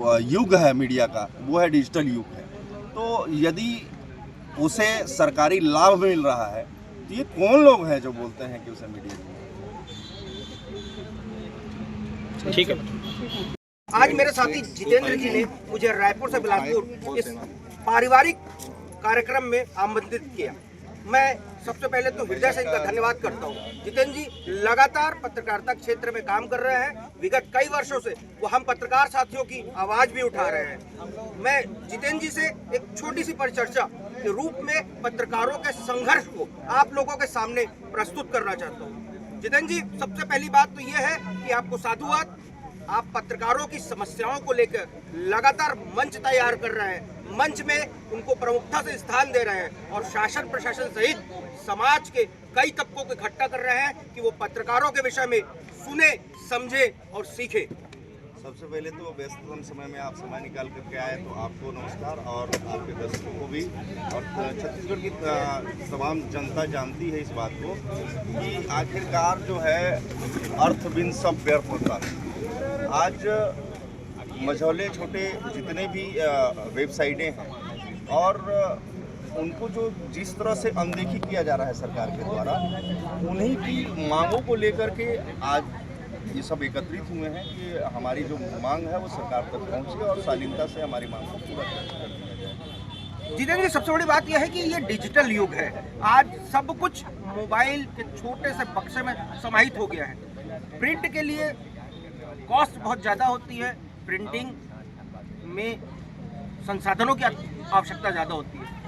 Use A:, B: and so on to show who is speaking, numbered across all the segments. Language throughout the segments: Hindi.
A: युग है मीडिया का, वो है डिजिटल युग है। तो यदि उसे सरकारी लाभ मिल रहा है तो ये कौन लोग हैं जो बोलते हैं कि उसे मीडिया युग?
B: ठीक है।
C: आज मेरे साथी जितेंद्र जी ने मुझे रायपुर से बिलासपुर इस पारिवारिक कार्यक्रम में आमंत्रित किया। मैं सबसे पहले तो हृदय से इनका धन्यवाद करता हूँ। जितेंद्र जी लगातार पत्रकारिता क्षेत्र में काम कर रहे हैं। विगत कई वर्षों से वो हम पत्रकार साथियों की आवाज भी उठा रहे हैं। मैं जितेंद्र जी से एक छोटी सी परिचर्चा के रूप में पत्रकारों के संघर्ष को आप लोगों के सामने प्रस्तुत करना चाहता हूँ। जितेंद्र जी, सबसे पहली बात तो ये है कि आपको साधुवाद। आप पत्रकारों की समस्याओं को लेकर लगातार मंच तैयार कर रहे हैं, मंच में उनको प्रमुखता से स्थान दे रहे हैं और शासन प्रशासन सहित समाज के कई तबकों को इकट्ठा कर रहे हैं कि वो पत्रकारों के विषय में सुने, समझे और सीखे।
A: सबसे पहले तो व्यस्ततम समय में आप समय निकाल करके आए तो आपको नमस्कार, और आपके दर्शकों को भी। और छत्तीसगढ़ की तमाम जनता जानती है इस बात को कि आखिरकार जो है अर्थ बिन सब व्यर्थ होता है। आज मझौले छोटे जितने भी वेबसाइटें हैं और उनको जो जिस तरह से अनदेखी किया जा रहा है सरकार के द्वारा, उन्हीं की मांगों को लेकर के आज ये सब एकत्रित हुए हैं कि हमारी जो मांग है वो सरकार तक पहुंचे और शालीनता से हमारी मांग को पूरा कर दिया जाए।
C: जितेंद्र जी, सबसे बड़ी बात यह है कि ये डिजिटल युग है। आज सब कुछ मोबाइल के छोटे से बक्से में समाहित हो गया है। प्रिंट के लिए कॉस्ट बहुत ज़्यादा होती है, प्रिंटिंग में संसाधनों की आवश्यकता ज़्यादा होती है।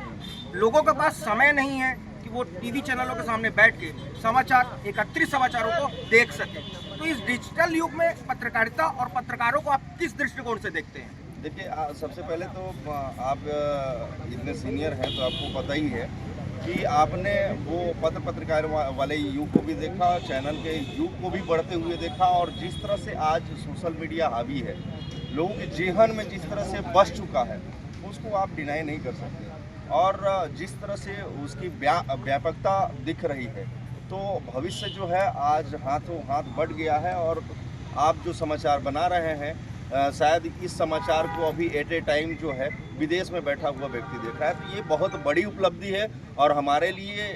C: लोगों के पास समय नहीं है कि वो टीवी चैनलों के सामने बैठ के समाचार, एकत्रित समाचारों को देख सकें। तो इस डिजिटल युग में पत्रकारिता और पत्रकारों को आप किस दृष्टिकोण से देखते हैं?
A: देखिए, सबसे पहले तो आप इतने सीनियर हैं तो आपको पता ही है कि आपने वो पत्रकार वाले युग को भी देखा, चैनल के युग को भी बढ़ते हुए देखा, और जिस तरह से आज सोशल मीडिया हावी है, लोगों के जेहन में जिस तरह से बस चुका है, उसको आप डिनाई नहीं कर सकते। और जिस तरह से उसकी व्यापकता दिख रही है, तो भविष्य जो है आज हाथों हाथ बढ़ गया है। और आप जो समाचार बना रहे हैं, शायद इस समाचार को अभी एट ए टाइम जो है विदेश में बैठा हुआ व्यक्ति देख रहा है। तो ये बहुत बड़ी उपलब्धि है और हमारे लिए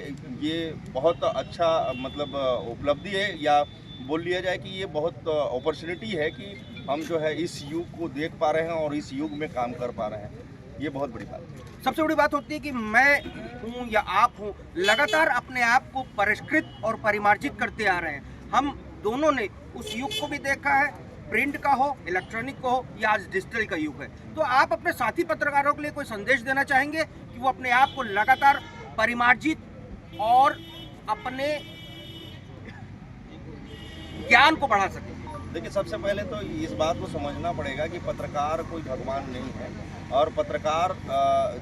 A: ये बहुत अच्छा मतलब उपलब्धि है, या बोल लिया जाए कि ये बहुत अपॉर्चुनिटी है कि हम जो है इस युग को देख पा रहे हैं और इस युग में काम कर पा रहे हैं। ये बहुत बड़ी बात है।
C: सबसे बड़ी बात होती है कि मैं हूँ या आप हूँ, लगातार अपने आप को परिष्कृत और परिमार्जित करते आ रहे हैं। हम दोनों ने उस युग को भी देखा है, प्रिंट का हो, इलेक्ट्रॉनिक का हो, या आज डिजिटल का युग है। तो आप अपने साथी पत्रकारों के लिए कोई संदेश देना चाहेंगे कि वो अपने आप को लगातार परिमार्जित और अपने ज्ञान को बढ़ा सकें?
A: देखिए, सबसे पहले तो इस बात को समझना पड़ेगा कि पत्रकार कोई भगवान नहीं है, और पत्रकार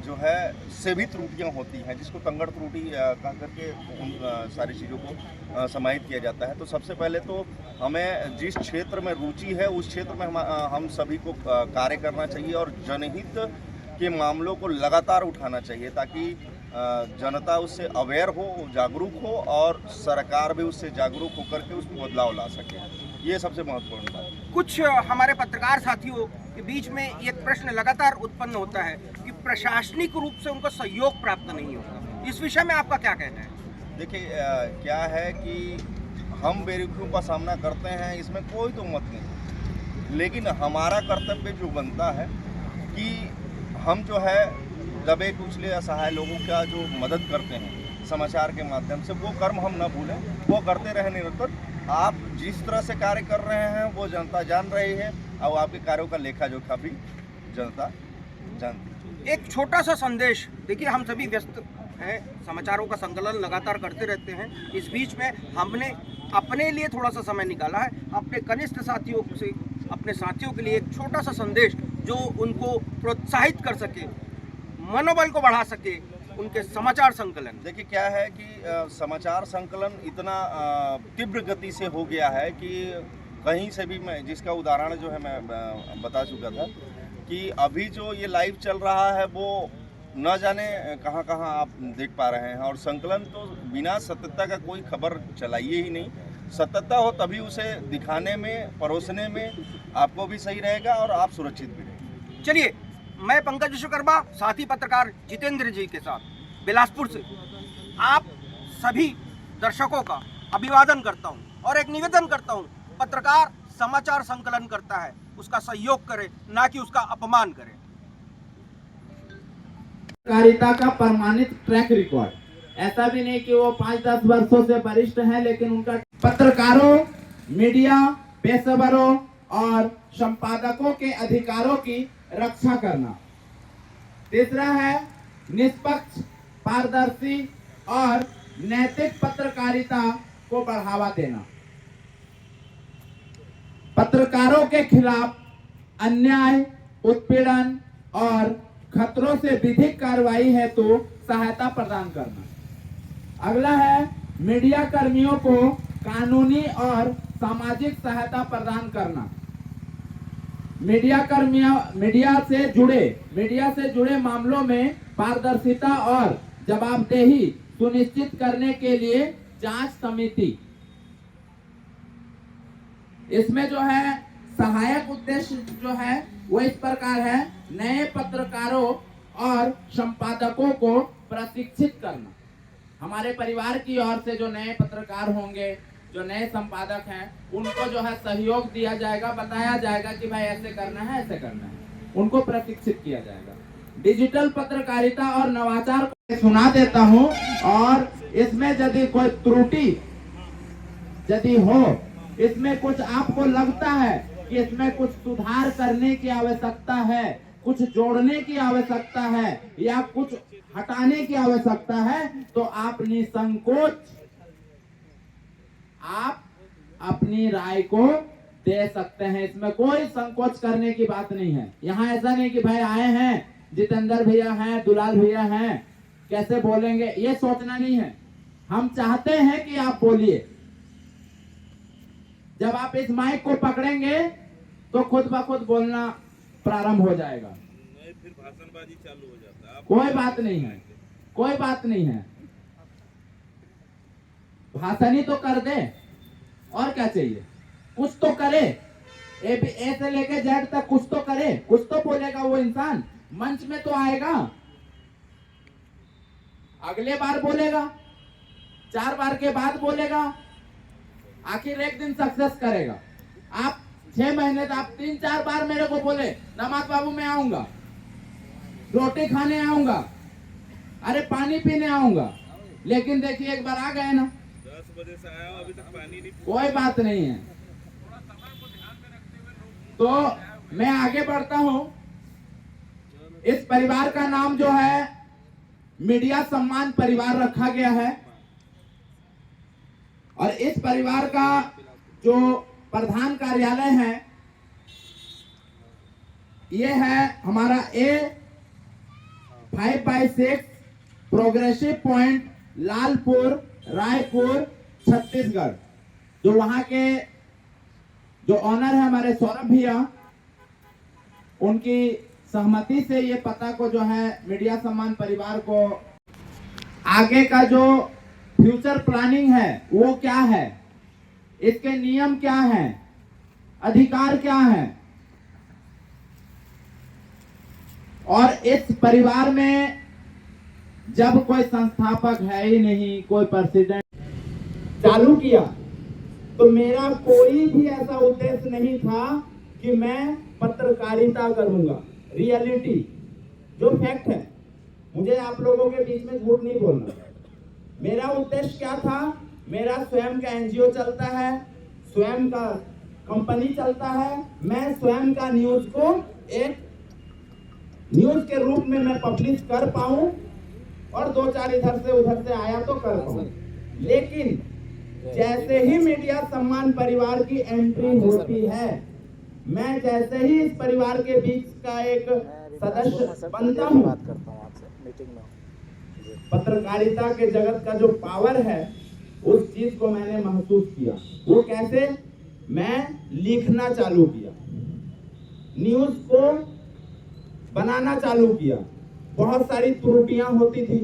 A: जो है से भी त्रुटियां होती हैं, जिसको तंगड़ त्रुटि कह करके उन सारी चीज़ों को समाहित किया जाता है। तो सबसे पहले तो हमें जिस क्षेत्र में रुचि है उस क्षेत्र में हम सभी को कार्य करना चाहिए और जनहित के मामलों को लगातार उठाना चाहिए, ताकि जनता उससे अवेयर हो, जागरूक हो, और सरकार भी उससे जागरूक होकर के उसमें बदलाव ला सके। ये सबसे महत्वपूर्ण बात है।
C: कुछ हमारे पत्रकार साथियों के बीच में एक प्रश्न लगातार उत्पन्न होता है कि प्रशासनिक रूप से उनको सहयोग प्राप्त नहीं होता। इस विषय में आपका क्या कहना है?
A: देखिए, क्या है कि हम बेरुखियों का सामना करते हैं, इसमें कोई तो मत नहीं, लेकिन हमारा कर्तव्य जो बनता है कि हम जो है दबे कुचले असहाय लोगों का जो मदद करते हैं समाचार के माध्यम से, वो कर्म हम न भूलें, वो करते रहें निरंतर। आप जिस तरह से कार्य कर रहे हैं वो जनता जान रही है, और आपके कार्यों का लेखा जोखा भी जनता जानती है।
C: एक छोटा सा संदेश, देखिए हम सभी व्यस्त हैं, समाचारों का संकलन लगातार करते रहते हैं। इस बीच में हमने अपने लिए थोड़ा सा समय निकाला है, अपने कनिष्ठ साथियों से, अपने साथियों के लिए एक छोटा सा संदेश जो उनको प्रोत्साहित कर सके, मनोबल को बढ़ा सके, उनके समाचार संकलन।
A: देखिए, क्या है कि समाचार संकलन इतना तीव्र गति से हो गया है कि कहीं से भी, मैं जिसका उदाहरण जो है मैं बता चुका था कि अभी जो ये लाइव चल रहा है वो न जाने कहाँ कहाँ आप देख पा रहे हैं। और संकलन तो बिना सत्यता का कोई खबर चलाइए ही नहीं। सत्यता हो तभी उसे दिखाने में, परोसने में आपको भी सही रहेगा और आप सुरक्षित भी रहेंगे।
C: चलिए, मैं पंकज विश्वकर्मा, साथी पत्रकार जितेंद्र जी के साथ बिलासपुर से आप सभी दर्शकों का अभिवादन करता हूं और एक निवेदन करता हूं, पत्रकार समाचार संकलन करता है, उसका सहयोग करे, ना कि उसका अपमान करे।
B: पत्रकारिता का प्रमाणित ट्रैक रिकॉर्ड, ऐसा भी नहीं कि वो 5-10 वर्षों से वरिष्ठ है, लेकिन उनका पत्रकारों, मीडिया पेशेवरों और संपादकों के अधिकारों की रक्षा करना। तीसरा है निष्पक्ष, पारदर्शी और नैतिक पत्रकारिता को बढ़ावा देना। पत्रकारों के खिलाफ अन्याय, उत्पीड़न और खतरों से विधिक कार्रवाई है तो सहायता प्रदान करना। अगला है मीडिया कर्मियों को कानूनी और सामाजिक सहायता प्रदान करना। मीडिया से जुड़े मामलों में पारदर्शिता और जवाबदेही सुनिश्चित करने के लिए जांच समिति। इसमें जो है सहायक उद्देश्य जो है वो इस प्रकार है, नए पत्रकारों और संपादकों को प्रशिक्षित करना। हमारे परिवार की ओर से जो नए पत्रकार होंगे, जो नए संपादक हैं, उनको जो है सहयोग दिया जाएगा, बताया जाएगा कि भाई ऐसे करना है, ऐसे करना है, उनको प्रशिक्षित किया जाएगा। डिजिटल पत्रकारिता और नवाचार को सुना देता हूं, और इसमें यदि कोई त्रुटि यदि हो, इसमें कुछ आपको लगता है कि इसमें कुछ सुधार करने की आवश्यकता है, कुछ जोड़ने की आवश्यकता है या कुछ हटाने की आवश्यकता है, तो आप निसंकोच आप अपनी राय को दे सकते हैं। इसमें कोई संकोच करने की बात नहीं है। यहाँ ऐसा नहीं कि भाई आए हैं, जितेंद्र भैया हैं, दुलाल भैया हैं, कैसे बोलेंगे, ये सोचना नहीं है। हम चाहते हैं कि आप बोलिए। जब आप इस माइक को पकड़ेंगे तो खुद ब खुद बोलना प्रारंभ हो जाएगा,
D: फिर भाषणबाजी चालू हो जाता है।
B: कोई बात नहीं है, कोई बात नहीं है। भाषण ही तो कर दे, और क्या चाहिए, कुछ तो करे। ए से लेके जेड तक कुछ तो करे, कुछ तो बोलेगा वो इंसान, मंच में तो आएगा, अगले बार बोलेगा, 4 बार के बाद बोलेगा, आखिर एक दिन सक्सेस करेगा। आप 6 महीने तो आप 3-4 बार मेरे को बोले, नमाज बाबू मैं आऊंगा, रोटी खाने आऊंगा, अरे पानी पीने आऊंगा, लेकिन देखिए एक बार आ गए ना,
D: 10 बजे से आया हूं, अभी तक पानी नहीं।
B: कोई बात नहीं है। तो मैं आगे बढ़ता हूं। इस परिवार का नाम जो है मीडिया सम्मान परिवार रखा गया है, और इस परिवार का जो प्रधान कार्यालय है ये है हमारा A5/6 progressive point, Lalpur, Raipur, Chhattisgarh. जो वहां के जो ऑनर है हमारे सौरभ भैया, उनकी सहमति से ये पता को जो है मीडिया सम्मान परिवार को आगे का जो फ्यूचर प्लानिंग है वो क्या है, इसके नियम क्या हैं, अधिकार क्या हैं, और इस परिवार में जब कोई संस्थापक है ही नहीं, कोई प्रेसिडेंट चालू किया, तो मेरा कोई भी ऐसा उद्देश्य नहीं था कि मैं पत्रकारिता करूंगा। रियलिटी जो फैक्ट है, मुझे आप लोगों के बीच में झूठ नहीं बोलना। मेरा उद्देश्य क्या था, मेरा स्वयं का एनजीओ चलता है, स्वयं का कंपनी चलता है, मैं स्वयं का न्यूज को एक न्यूज के रूप में मैं पब्लिश कर पाऊं, और 2-4 इधर से उधर से आया तो कर पाऊं। लेकिन जैसे ही मीडिया सम्मान परिवार की एंट्री होती है, मैं जैसे ही इस परिवार के बीच का एक सदस्य बनता हूं, पत्रकारिता के जगत का जो पावर है उस चीज को मैंने महसूस किया। वो कैसे, मैं लिखना चालू किया, न्यूज को बनाना चालू किया। बहुत सारी त्रुटियां होती थी,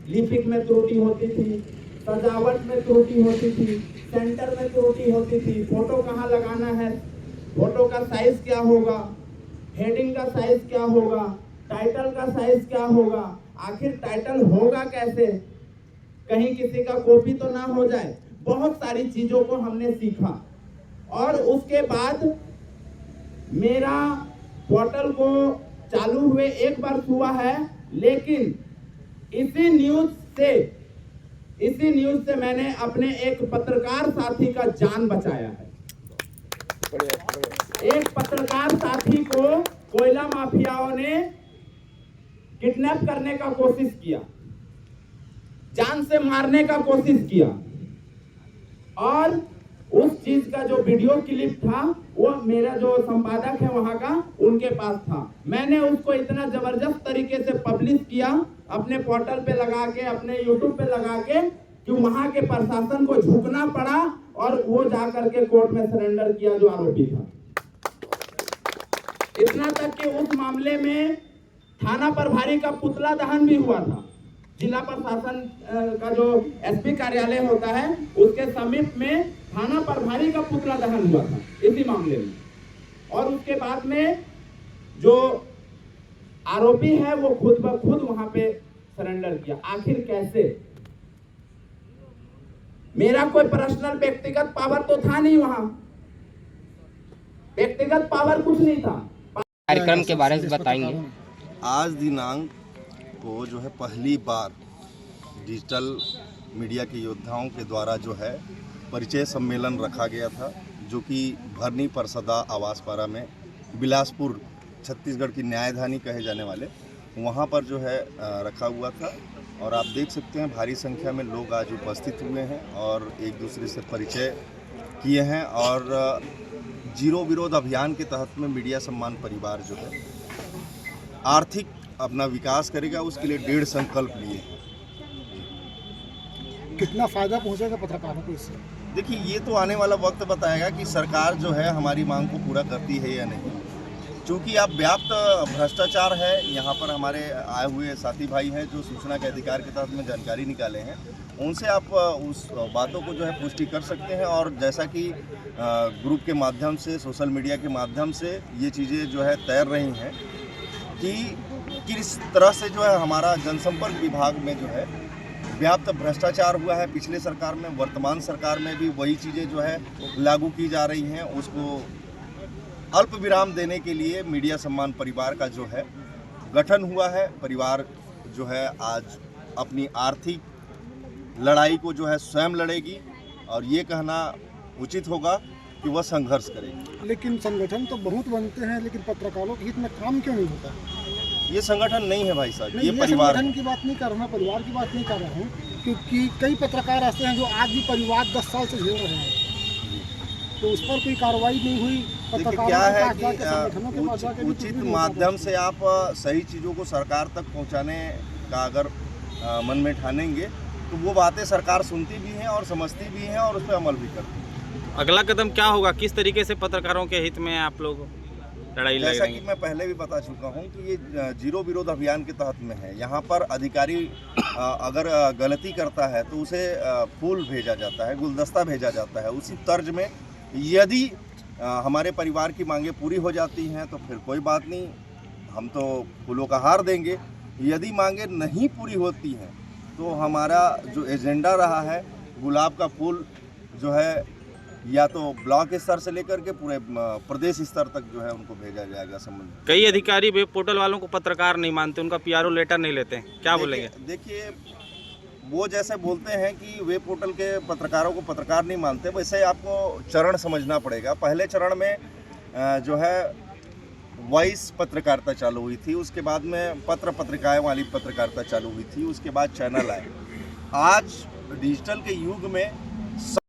B: लिपिक में त्रुटि होती थी, सजावट में त्रुटि होती थी, सेंटर में त्रुटि होती थी, फोटो कहाँ लगाना है, फोटो का साइज क्या होगा, हेडिंग का साइज क्या होगा, टाइटल का साइज क्या होगा, आखिर टाइटल होगा कैसे, कहीं किसी का कॉपी तो ना हो जाए। बहुत सारी चीजों को हमने सीखा और उसके बाद मेरा पोर्टल को चालू हुए 1 वर्ष हुआ है, लेकिन इसी न्यूज से मैंने अपने एक पत्रकार साथी का जान बचाया है। एक पत्रकार साथी को कोयला माफियाओं ने किडनैप करने का कोशिश किया, जान से मारने का कोशिश किया और उस चीज का जो वीडियो क्लिप था वो मेरा जो संपादक है वहां का, उनके पास था। मैंने उसको इतना जबरदस्त तरीके से पब्लिश किया अपने पोर्टल पे लगा के, अपने यूट्यूब पे लगा के, कि वहां के प्रशासन को झुकना पड़ा और वो जाकर के कोर्ट में सरेंडर किया जो आरोपी था। इतना तक कि उस मामले में थाना प्रभारी का पुतला दहन भी हुआ था। जिला प्रशासन का जो एसपी कार्यालय होता है उसके समीप में थाना प्रभारी का पुतला दहन हुआ था इसी मामले में। और उसके बाद में जो आरोपी है वो खुद ब खुद वहां पे सरेंडर किया। आखिर कैसे? मेरा कोई पर्सनल व्यक्तिगत पावर तो था नहीं, वहां व्यक्तिगत पावर कुछ नहीं था।
E: कार्यक्रम के बारे में बताएंगे।
A: आज दिनांक को जो है पहली बार डिजिटल मीडिया के योद्धाओं के द्वारा जो है परिचय सम्मेलन रखा गया था, जो कि भरनी परसदा आवासपारा में बिलासपुर छत्तीसगढ़ की न्यायधानी कहे जाने वाले वहाँ पर जो है रखा हुआ था। और आप देख सकते हैं भारी संख्या में लोग आज उपस्थित हुए हैं और एक दूसरे से परिचय किए हैं। और जीरो विरोध अभियान के तहत में मीडिया सम्मान परिवार जो है आर्थिक अपना विकास करेगा, उसके लिए 1.5 संकल्प लिए हैं।
F: कितना फायदा पहुंचेगा पत्रकारों को इससे?
A: देखिए, ये तो आने वाला वक्त बताएगा कि सरकार जो है हमारी मांग को पूरा करती है या नहीं। क्योंकि अब व्याप्त भ्रष्टाचार है, यहाँ पर हमारे आए हुए साथी भाई हैं जो सूचना के अधिकार के तहत में जानकारी निकाले हैं, उनसे आप उस बातों को जो है पुष्टि कर सकते हैं। और जैसा कि ग्रुप के माध्यम से, सोशल मीडिया के माध्यम से ये चीज़ें जो है तैर रही हैं कि किस तरह से जो है हमारा जनसंपर्क विभाग में जो है व्याप्त भ्रष्टाचार हुआ है। पिछले सरकार में, वर्तमान सरकार में भी वही चीज़ें जो है लागू की जा रही हैं। उसको अल्प विराम देने के लिए मीडिया सम्मान परिवार का जो है गठन हुआ है। परिवार जो है आज अपनी आर्थिक लड़ाई को जो है स्वयं लड़ेगी और ये कहना उचित होगा कि वह संघर्ष करेगी।
F: लेकिन संगठन तो बहुत बनते हैं, लेकिन पत्रकारों के हित में काम क्यों नहीं होता?
A: ये संगठन नहीं है भाई साहब,
F: ये
A: परिवार।
F: संगठन की बात नहीं कर रहा, परिवार की बात नहीं कर रहा हूँ, क्योंकि कई पत्रकार ऐसे हैं जो आज भी परिवार 10 साल से झेल रहे हैं, तो उस पर कोई कार्रवाई नहीं हुई।
A: देखिए, क्या है कि उचित माध्यम से आप सही चीज़ों को सरकार तक पहुंचाने का अगर मन में ठानेंगे तो वो बातें सरकार सुनती भी है और समझती भी है और उस पर अमल भी करती है।
E: अगला कदम क्या होगा? किस तरीके से पत्रकारों के हित में आप लोग लड़ाई लड़ेंगे?
A: जैसा कि मैं पहले भी बता चुका हूं कि ये जीरो विरोध अभियान के तहत में है। यहाँ पर अधिकारी अगर गलती करता है तो उसे फूल भेजा जाता है, गुलदस्ता भेजा जाता है। उसी तर्ज में यदि हमारे परिवार की मांगें पूरी हो जाती हैं तो फिर कोई बात नहीं, हम तो फूलों का हार देंगे। यदि मांगें नहीं पूरी होती हैं तो हमारा जो एजेंडा रहा है, गुलाब का फूल जो है या तो ब्लॉक स्तर से लेकर के पूरे प्रदेश स्तर तक जो है उनको भेजा जाएगा संबंधित।
E: कई अधिकारी वेब पोर्टल वालों को पत्रकार नहीं मानते, उनका पीआरओ लेटर नहीं लेते, क्या बोलेंगे?
A: देखिए, वो जैसे बोलते हैं कि वेब पोर्टल के पत्रकारों को पत्रकार नहीं मानते, वैसे आपको चरण समझना पड़ेगा। पहले चरण में जो है वॉइस पत्रकारिता चालू हुई थी, उसके बाद में पत्रिकाएं वाली पत्रकारिता चालू हुई थी, उसके बाद चैनल आए। आज डिजिटल के युग में